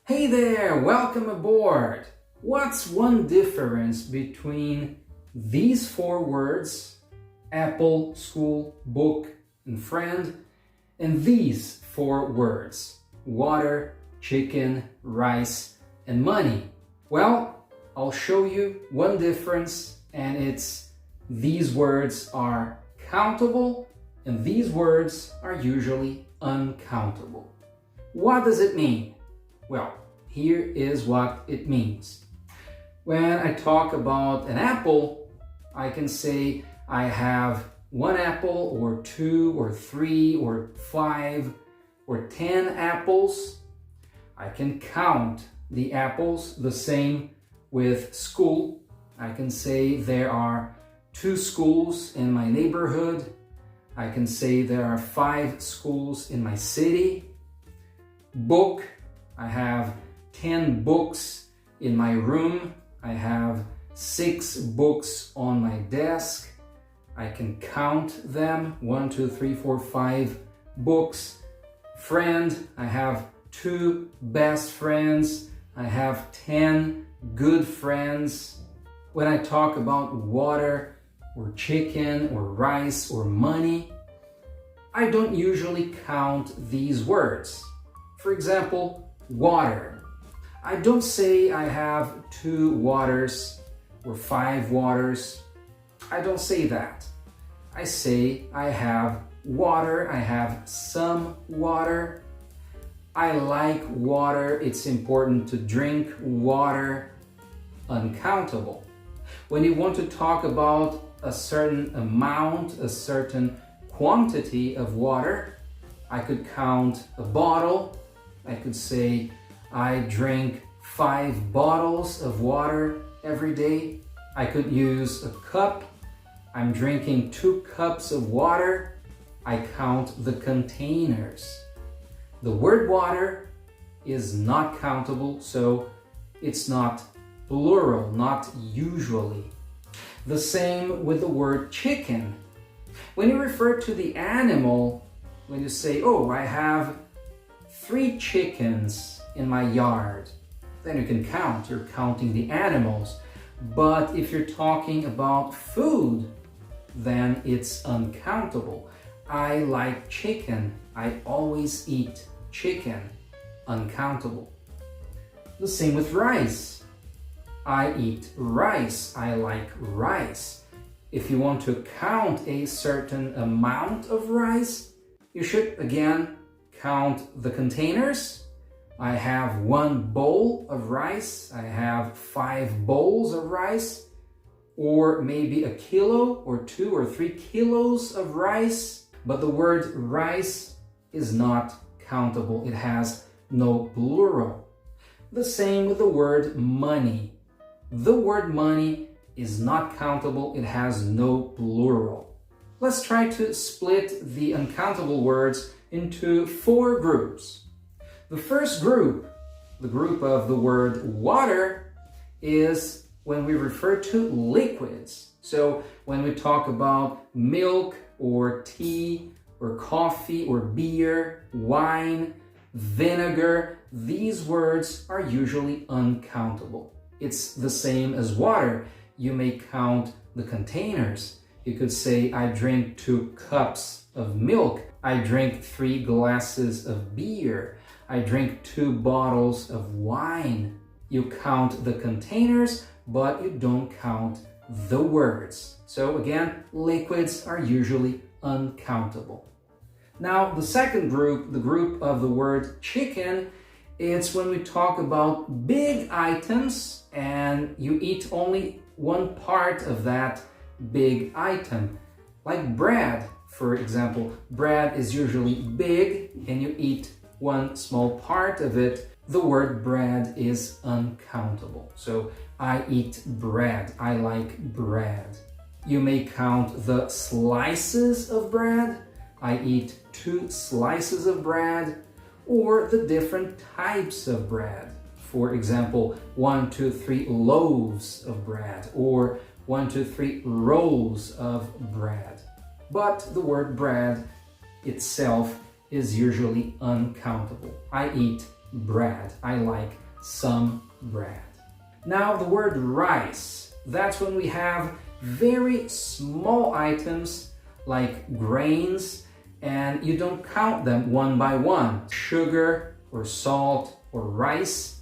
Hey there, welcome aboard! What's one difference between these four words, apple, school, book, and friend, and these four words, water, chicken, rice, and money? Well, I'll show you one difference, and it's these words are countable and these words are usually uncountable. What does it mean? Well, here is what it means. When I talk about an apple, I can say I have one apple or two or three or 5 or 10 apples. I can count the apples. The same with school. I can say there are 2 schools in my neighborhood. I can say there are 5 schools in my city. Book, I have 10 books in my room. I have 6 books on my desk. I can count them, 1, 2, 3, 4, 5 books. Friend, I have 2 best friends. I have 10 good friends. When I talk about water or chicken or rice or money, I don't usually count these words. For example, water. I don't say I have 2 waters or 5 waters. I don't say that. I say I have water, I have some water. I like water, it's important to drink water. Uncountable. When you want to talk about a certain amount, a certain quantity of water, I could count a bottle. I could say I drink 5 bottles of water every day. I could use a cup. I'm drinking 2 cups of water. I count the containers. The word water is not countable, so it's not plural, not usually. The same with the word chicken. When you refer to the animal, when you say, oh, I have 3 chickens in my yard, then you can count, you're counting the animals. But if you're talking about food, then it's uncountable. I like chicken, I always eat chicken, uncountable. The same with rice. I eat rice, I like rice. If you want to count a certain amount of rice, you should again count the containers. I have 1 bowl of rice, I have 5 bowls of rice, or maybe a kilo or 2 or 3 kilos of rice. But the word rice is not countable, it has no plural. The same with the word money. The word money is not countable, it has no plural. Let's try to split the uncountable words into 4 groups. The first group, the group of the word water, is when we refer to liquids. So when we talk about milk or tea or coffee or beer, wine, vinegar, these words are usually uncountable. It's the same as water. You may count the containers. You could say, I drink 2 cups of milk. I drink 3 glasses of beer. I drink 2 bottles of wine. You count the containers, but you don't count the words. So again, liquids are usually uncountable. Now, the second group, the group of the word chicken, it's when we talk about big items and you eat only one part of that big item. Like bread, for example. Bread is usually big and you eat one small part of it. The word bread is uncountable. So I eat bread. I like bread. You may count the slices of bread. I eat 2 slices of bread, or the different types of bread. For example, 1, 2, 3 loaves of bread, or 1, 2, 3 rolls of bread. But the word bread itself is usually uncountable. I eat bread. I like some bread. Now the word rice, that's when we have very small items like grains and you don't count them one by one. Sugar or salt or rice,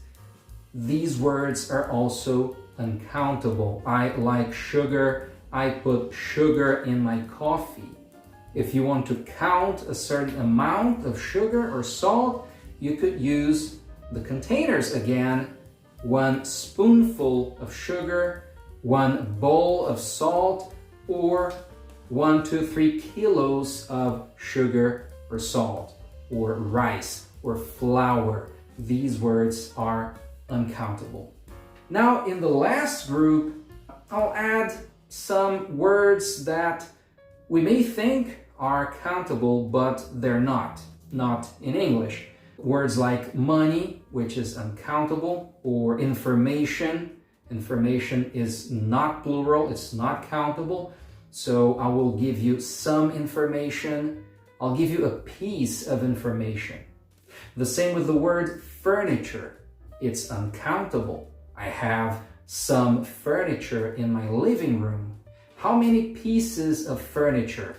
these words are also uncountable. I like sugar. I put sugar in my coffee. If you want to count a certain amount of sugar or salt, you could use the containers again. 1 spoonful of sugar, 1 bowl of salt, or 1 to 3 kilos of sugar or salt, or rice, or flour. These words are uncountable. Now, in the last group, I'll add some words that we may think are countable, but they're not in English. Words like money, which is uncountable, or information. Information is not plural, it's not countable. So I will give you some information. I'll give you a piece of information. The same with the word furniture. It's uncountable. I have some furniture in my living room. How many pieces of furniture?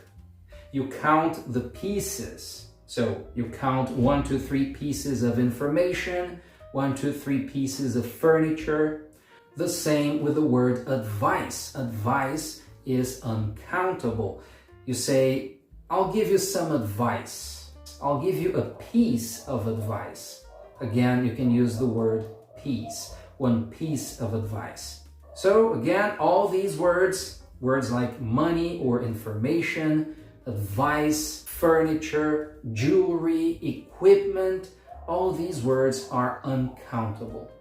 You count the pieces. So you count 1 to 3 pieces of information, 1 to 3 pieces of furniture. The same with the word advice. Advice is uncountable. You say, I'll give you some advice. I'll give you a piece of advice. Again, you can use the word piece. 1 piece of advice. So again, all these words like money or information, advice, furniture, jewelry, equipment, all these words are uncountable.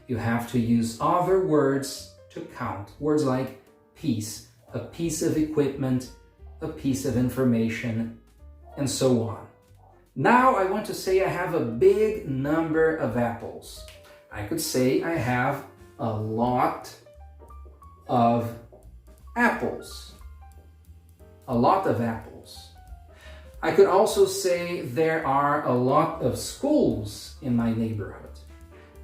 You have to use other words to count. Words like piece, a piece of equipment, a piece of information, and so on. Now I want to say I have a big number of apples. I could say I have a lot of apples. A lot of apples. I could also say there are a lot of schools in my neighborhood.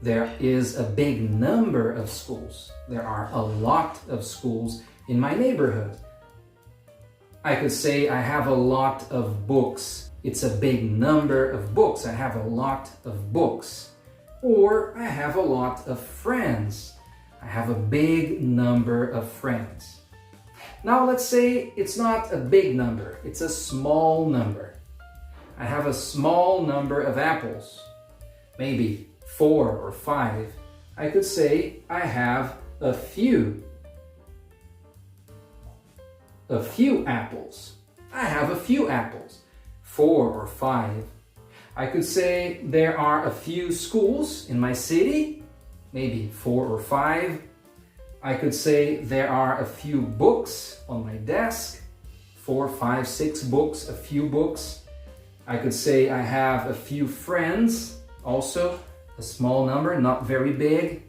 There is a big number of schools. There are a lot of schools in my neighborhood. I could say I have a lot of books. It's a big number of books. I have a lot of books. Or I have a lot of friends. I have a big number of friends. Now let's say it's not a big number, it's a small number. I have a small number of apples, maybe 4 or 5. I could say I have a few apples. I have a few apples, 4 or 5. I could say there are a few schools in my city, maybe 4 or 5. I could say there are a few books on my desk, 4, 5, 6 books, a few books. I could say I have a few friends, also a small number, not very big.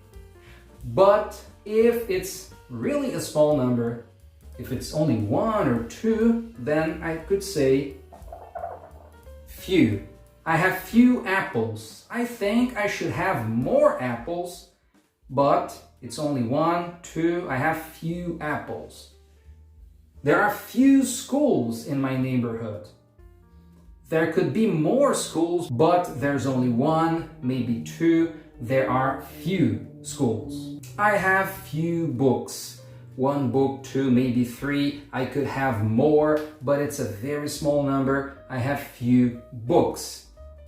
But if it's really a small number, if it's only 1 or 2, then I could say few. I have few apples. I think I should have more apples, but it's only 1, 2, I have few apples. There are few schools in my neighborhood. There could be more schools, but there's only 1, maybe 2. There are few schools. I have few books. 1 book, 2, maybe 3. I could have more, but it's a very small number. I have few books.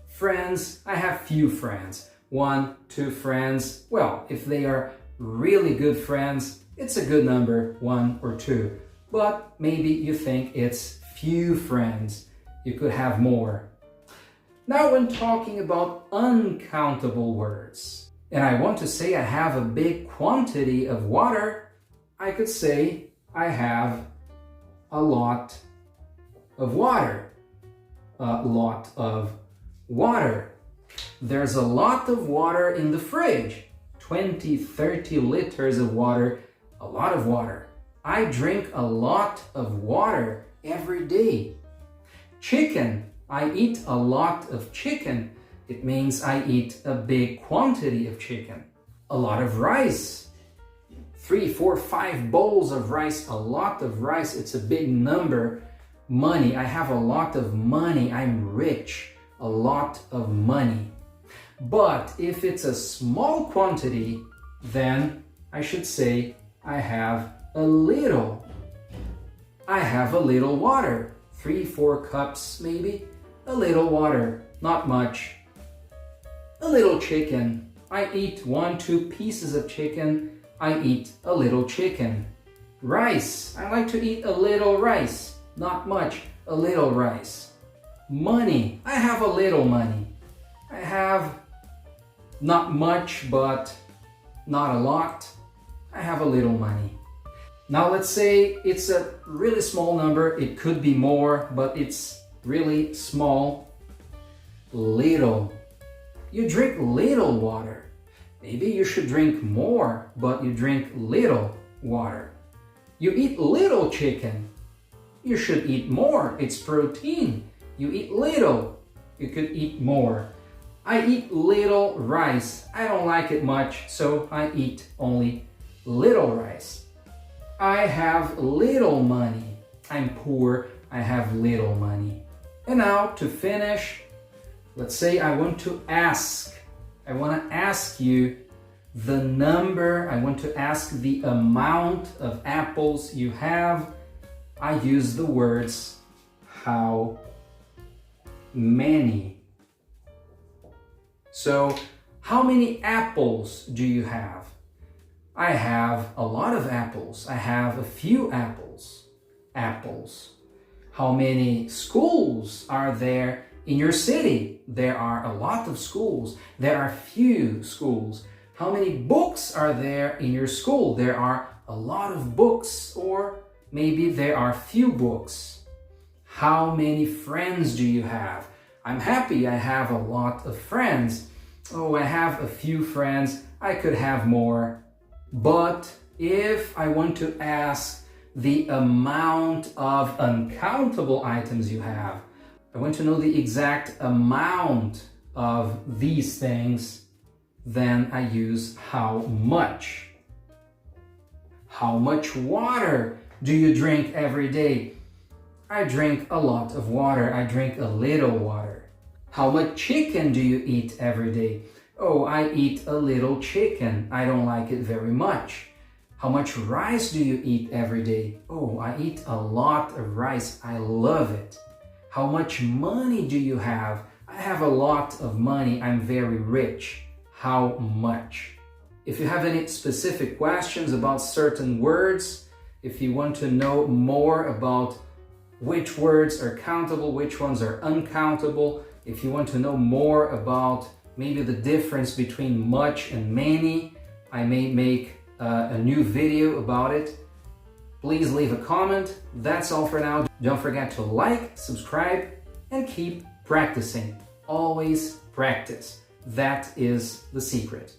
Friends, I have few friends. 1, 2 friends. Well, if they are really good friends, it's a good number, 1 or 2. But maybe you think it's few friends. You could have more. Now when talking about uncountable words, and I want to say I have a big quantity of water, I could say I have a lot of water. A lot of water. There's a lot of water in the fridge. 20, 30 liters of water, a lot of water. I drink a lot of water every day. Chicken, I eat a lot of chicken. It means I eat a big quantity of chicken. A lot of rice. 3, 4, 5 bowls of rice. A lot of rice. It's a big number. Money. I have a lot of money. I'm rich. A lot of money. But if it's a small quantity, then I should say I have a little. I have a little water. 3, 4 cups maybe. A little water. Not much. A little chicken. I eat 1, 2 pieces of chicken. I eat a little chicken. Rice. I like to eat a little rice. Not much. A little rice. Money. I have a little money. I have not much, but not a lot. I have a little money. Now let's say it's a really small number. It could be more, but it's really small. Little. You drink little water. Maybe you should drink more, but you drink little water. You eat little chicken. You should eat more. It's protein. You eat little. You could eat more. I eat little rice. I don't like it much, so I eat only little rice. I have little money. I'm poor. I have little money. And now to finish, let's say I want to ask. I want to ask you the number. I want to ask the amount of apples you have. I use the words how many. So, how many apples do you have? I have a lot of apples. I have a few apples. Apples. How many schools are there in your city? There are a lot of schools. There are few schools. How many books are there in your school? There are a lot of books, or maybe there are few books. How many friends do you have? I'm happy I have a lot of friends. Oh, I have a few friends. I could have more. But if I want to ask the amount of uncountable items you have, I want to know the exact amount of these things, then I use how much. How much water do you drink every day? I drink a lot of water. I drink a little water. How much chicken do you eat every day? Oh, I eat a little chicken. I don't like it very much. How much rice do you eat every day? Oh, I eat a lot of rice. I love it. How much money do you have? I have a lot of money. I'm very rich. How much? If you have any specific questions about certain words, if you want to know more about which words are countable, which ones are uncountable, if you want to know more about maybe the difference between much and many, I may make a new video about it. Please leave a comment. That's all for now. Don't forget to like, subscribe, and keep practicing. Always practice. That is the secret.